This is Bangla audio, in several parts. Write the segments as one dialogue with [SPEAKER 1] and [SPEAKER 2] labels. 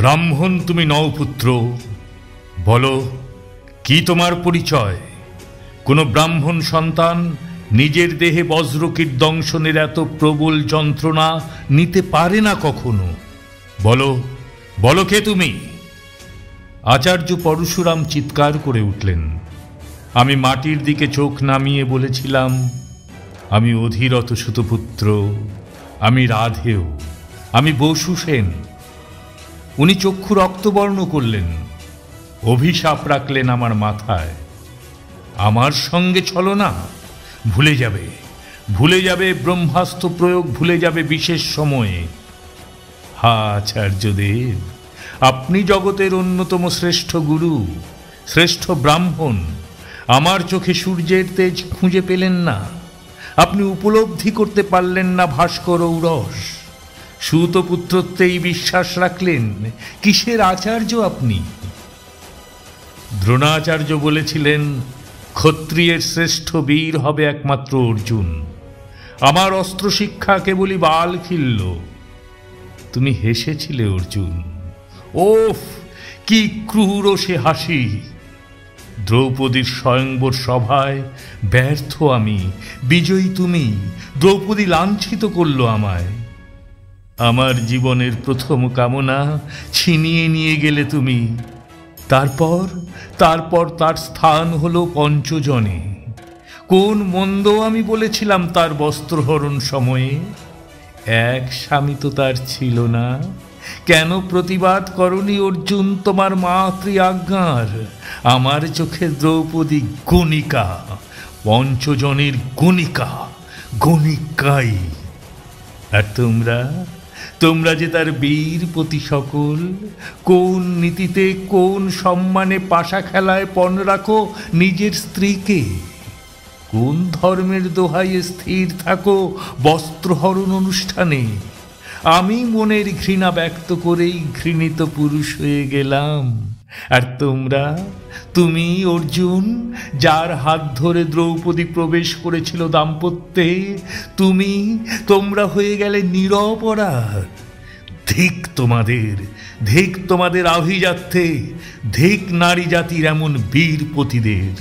[SPEAKER 1] ব্রাহ্মণ তুমি নও পুত্র, বলো কি তোমার পরিচয়? কোন ব্রাহ্মণ সন্তান নিজের দেহে বজ্রকীট দংশনের এত প্রবল যন্ত্রণা নিতে পারে না কখনো। বলো, বলো কে তুমি? আচার্য পরশুরাম চিৎকার করে উঠলেন। আমি মাটির দিকে চোখ নামিয়ে বলেছিলাম, আমি অধীরত সুতপুত্র, আমি রাধেয়, আমি বসু সেন। উনি চক্ষু রক্তবর্ণ করলেন, অভিশাপ রাখলেন আমার মাথায়। আমার সঙ্গে চলো না, ভুলে যাবে, ভুলে যাবে ব্রহ্মাস্ত্র প্রয়োগ, ভুলে যাবে বিশেষ সময়ে। হা আচার্যদেব, আপনি জগতের অন্যতম শ্রেষ্ঠ গুরু, শ্রেষ্ঠ ব্রাহ্মণ। আমার চোখে সূর্যের তেজ খুঁজে পেলেন না, আপনি উপলব্ধি করতে পারলেন না ভাস্কর ঔরস। সুতপুত্রত্বেই বিশ্বাস রাখলেন, কিসের আচার্য আপনি? দ্রোণাচার্য বলেছিলেন, ক্ষত্রিয়ের শ্রেষ্ঠ বীর হবে একমাত্র অর্জুন। আমার অস্ত্র শিক্ষা কেবলই বাল খিল্ল। তুমি হেসেছিলে অর্জুন। ওফ, কি ক্রূর সে হাসি! দ্রৌপদীর স্বয়ংবর সভায় ব্যর্থ আমি, বিজয়ী তুমি। দ্রৌপদী লাঞ্ছিত করল আমায়। আমার জীবনের প্রথম কামনা ছিনিয়ে নিয়ে গেলে তুমি। তারপর তারপর তার স্থান হলো পঞ্চজনে। কোন মন্দ আমি বলেছিলাম তার বস্ত্রহরণ সময়ে? এক স্বামী তো তার ছিল না। কেন প্রতিবাদ করনি অর্জুন তোমার মাতৃ আজ্ঞার? আমার চোখে দ্রৌপদী গণিকা, পঞ্চজনের গণিকা, গণিকাই। আর তোমরা, তোমরা যে তার বীর পতি সকল, কোন নীতিতে কোন সম্মানে পাশা খেলায় পণ রাখো নিজের স্ত্রীকে? কোন ধর্মের দোহাইয়ে স্থির থাকো বস্ত্রহরণ অনুষ্ঠানে? আমি মনের ঘৃণা ব্যক্ত করেই ঘৃণিত পুরুষ হয়ে গেলাম। আর তোমরা, তুমি অর্জুন, যার হাত ধরে দ্রৌপদী প্রবেশ করেছিল দাম্পত্যে, তোমরা হয়ে গেলে নিরপরাধ। ধিক তোমাদের, ধিক তোমাদের আভিজাত্যে, ধিক নারী জাতির এমন বীর পতিদের।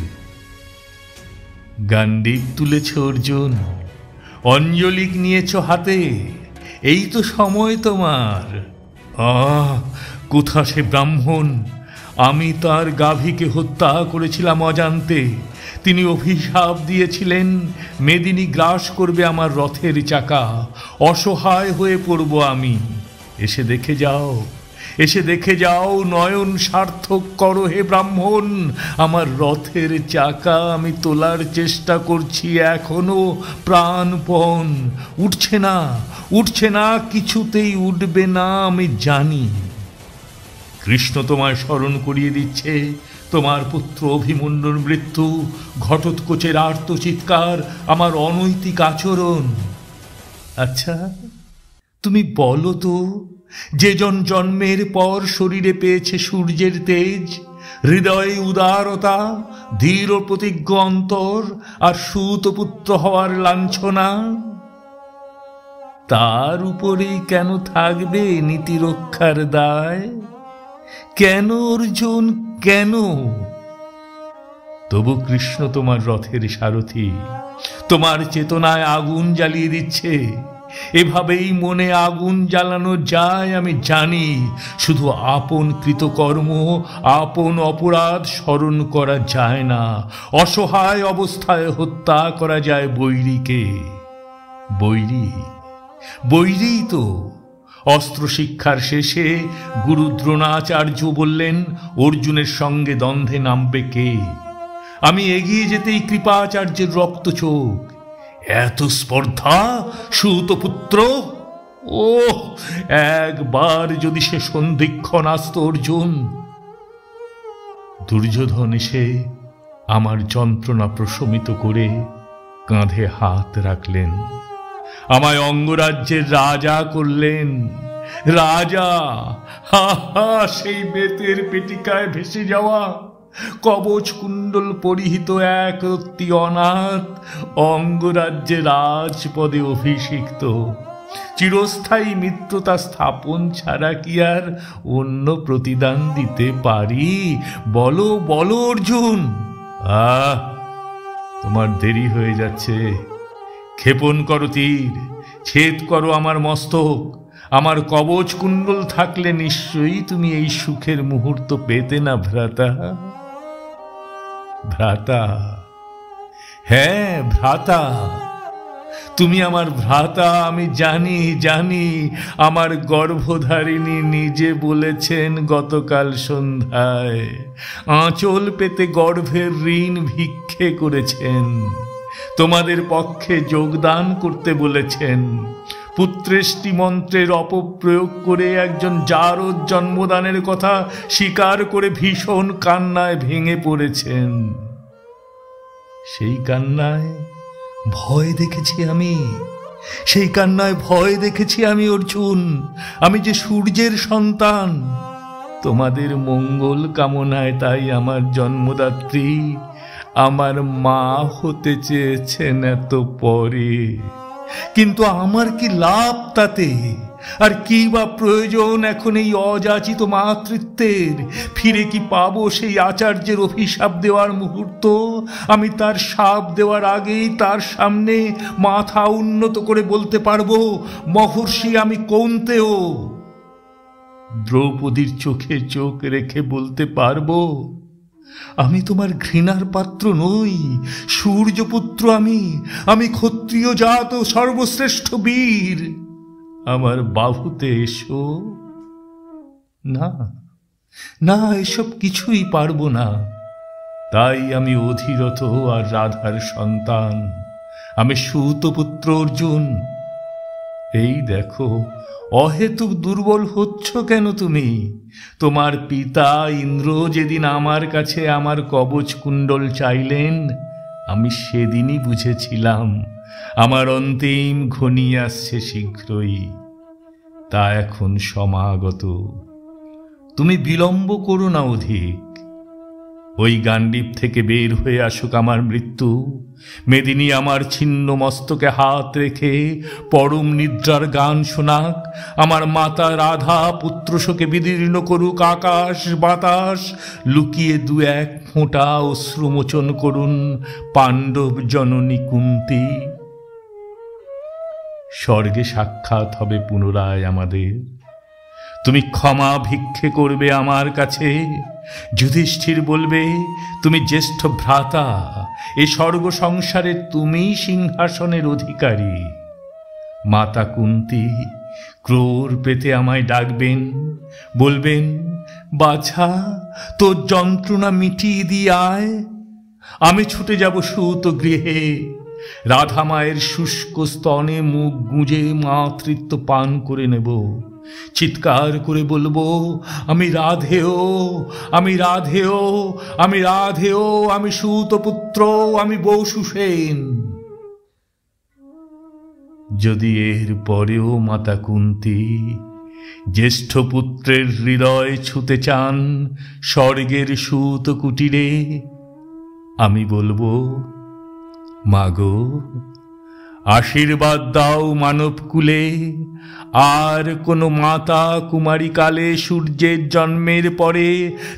[SPEAKER 1] গান্ডীব তুলেছ অর্জুন, অঞ্জলিক নিয়েছ হাতে, এই তো সময় তোমার। কোথা সে ব্রাহ্মণ? আমি তার গাভীকে হত্যা করেছিলাম অজান্তে। তিনি অভিশাপ দিয়েছিলেন, মেদিনী গ্রাস করবে আমার রথের চাকা, অসহায় হয়ে পড়ব আমি। এসে দেখে যাও, এসে দেখে যাও, নয়ন সার্থক করো হে ব্রাহ্মণ। আমার রথের চাকা আমি তোলার চেষ্টা করছি এখনো প্রাণপণ। উঠছে না, উঠছে না, কিছুতেই উঠবে না আমি জানি। কৃষ্ণ তোমায় স্মরণ করিয়ে দিচ্ছে তোমার পুত্র অভিমন্যুর মৃত্যু, ঘটোৎকোচের আর্তচিৎকার, আমার অনৈতিক আচরণ। আচ্ছা, তুমি বলো তো, যেজন জন্মের পর শরীরে পেয়েছে সূর্যের তেজ, হৃদয়ে উদারতা, ধীর প্রতিজ্ঞ অন্তর আর সুতপুত্র হওয়ার লাঞ্ছনা, তার উপরেই কেন থাকবে নীতি রক্ষার দায়? কেন অর্জুন, কেন? তবু কৃষ্ণ তোমার রথের সারথি, তোমার চেতনায় আগুন জ্বালিয়ে দিচ্ছে। এভাবেই মনে আগুন জ্বালানো যায় আমি জানি। শুধু আপন কৃতকর্ম, আপন অপরাধ স্মরণ করা যায় না। অসহায় অবস্থায় হত্যা করা যায় বৈরীকে। বৈরী তো। অস্ত্র শিক্ষার শেষে গুরু দ্রোণাচার্য বললেন, অর্জুনের সঙ্গে দ্বন্দ্বে নামবে কে? আমি এগিয়ে যেতেই কৃপাচার্যের রক্ত চোখ। এত স্পর্ধা সুতপুত্র! ওহ, একবার যদি সে সন্ধিক্ষণ আসত অর্জুন! দুর্যোধন এসে আমার যন্ত্রণা প্রশমিত করে কাঁধে হাত রাখলেন, আমায় অঙ্গরাজ্যের রাজা করলেন। রাজা, হা হা, সেই বেতের পেটিকায় ভেসে যাওয়া, কবচ কুণ্ডল পরিহিত এক রত্তি অনাথ, অঙ্গরাজ্যে রাজপদে অভিষিক্ত। চিরস্থায়ী মিত্রতা স্থাপন ছাড়া কি আর অন্য প্রতিদান দিতে পারি? বলো বলো অর্জুন। তোমার দেরি হয়ে যাচ্ছে। ক্ষেপণ করো তীর, ছেদ করো আমার মস্তক। আমার কবচ কুণ্ডল থাকলে নিশ্চয়ই তুমি এই সুখের মুহূর্ত পেতে না ভ্রাতা। ভ্রাতা, হ্যাঁ ভ্রাতা, তুমি আমার ভ্রাতা। আমি জানি জানি, আমার গর্ভধারিণী নিজে বলেছেন গতকাল সন্ধ্যায়। আঁচল পেতে গর্ভের ঋণ ভিক্ষে করেছেন, তোমাদের পক্ষে যোগদান করতে বলেছেন। পুত্রেষ্টি মন্ত্রের অপপ্রয়োগ করে একজন জারদ জন্মদানের কথা স্বীকার করে ভীষণ কান্নায় ভেঙে পড়েছেন। সেই কান্নায় ভয় দেখেছি আমি, সেই কান্নায় ভয় দেখেছি আমি অর্জুন। আমি যে সূর্যের সন্তান, তোমাদের মঙ্গল কামনায় তাই আমার জন্মদাত্রী আমার মা হতে চেয়েছেন এত পরে। কিন্তু আমার কি লাভ তাতে? আর কি বা প্রয়োজন এখন এই অযাচিত মাতৃত্বের? ফিরে কি পাবো সেই আচার্যের অভিশাপ দেওয়ার মুহূর্ত? আমি তার শাপ দেওয়ার আগেই তার সামনে মাথা উন্নত করে বলতে পারবো, মহর্ষি আমি কৌন্তেয়। দ্রৌপদীর চোখে চোখ রেখে বলতে পারবো, আমি তোমার ঘৃণার পাত্র নই, সূর্যপুত্র আমি ক্ষত্রিয় জাত ও সর্বশ্রেষ্ঠ বীর। আমার বাহুতে এসো। না না, এসব কিছুই পারবো না। তাই আমি অধিরথ আর রাধার সন্তান, আমি সূতপুত্র অর্জুন। এই দেখো, অহেতুক দুর্বল হচ্ছ কেন তুমি? তোমার পিতা ইন্দ্র যেদিন আমার কাছে আমার কবচ কুণ্ডল চাইলেন, আমি সেদিনই বুঝেছিলাম আমার অন্তিম ঘনিয়ে আসছে শীঘ্রই। তা এখন সমাগত। তুমি বিলম্ব করো না অধিক। ওই গান্ডীব থেকে বের হয়ে আসুক আমার মৃত্যু। মেদিনী আমার ছিন্ন মস্তকে হাত রেখে পরম নিদ্রার গান শোনাক। আমার মাতা রাধা পুত্রশোকে বিদীর্ণ করুক আকাশ বাতাস। লুকিয়ে দু এক ফোঁটা অশ্রুমোচন করুন পাণ্ডব জননী কুন্তী। স্বর্গে সাক্ষাৎ হবে পুনরায় আমাদের। তুমি ক্ষমা ভিক্ষে করবে আমার কাছে। যুধিষ্ঠির বলবে, তুমি জ্যেষ্ঠ ভ্রাতা, এ স্বর্গ সংসারে তুমি সিংহাসনের অধিকারী। মাতা কুন্তী ক্রোর পেতে আমায় ডাকবেন, বলবেন, বাছা তোর যন্ত্রণা মিটিয়ে দিয়ে আয়। আমি ছুটে যাব সুত গৃহে। রাধা মায়ের শুষ্ক স্তনে মুখ গুঁজে মাতৃত্ব পান করে নেব। চিৎকার করে বলবো, আমি রাধেয়, আমি রাধেয়, আমি রাধেয়, আমি সূতপুত্র, আমি বসুসেন। যদি এর পরেও মাতা কুন্তী জ্যেষ্ঠ পুত্রের হৃদয় ছুতে চান স্বর্গের সুত কুটিরে, আমি বলবো, মাগো আশীর্বাদ দাও মানবকুলে। আর কোনো মাতা কুমারী কালে সূর্যের জন্মের পরে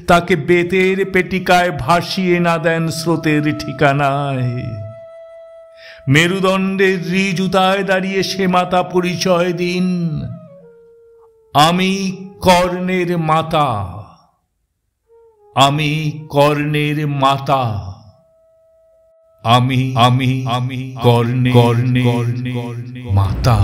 [SPEAKER 1] তাকে বেতের পেটিকায় ভাসিয়ে না দেন স্রোতের ঠিকানায়। মেরুদণ্ডের ঋজুতায় দাঁড়িয়ে সে মাতা পরিচয় দিন, আমি কর্ণের মাতা, আমি কর্ণের মাতা, আমি কর্ণের মাতা।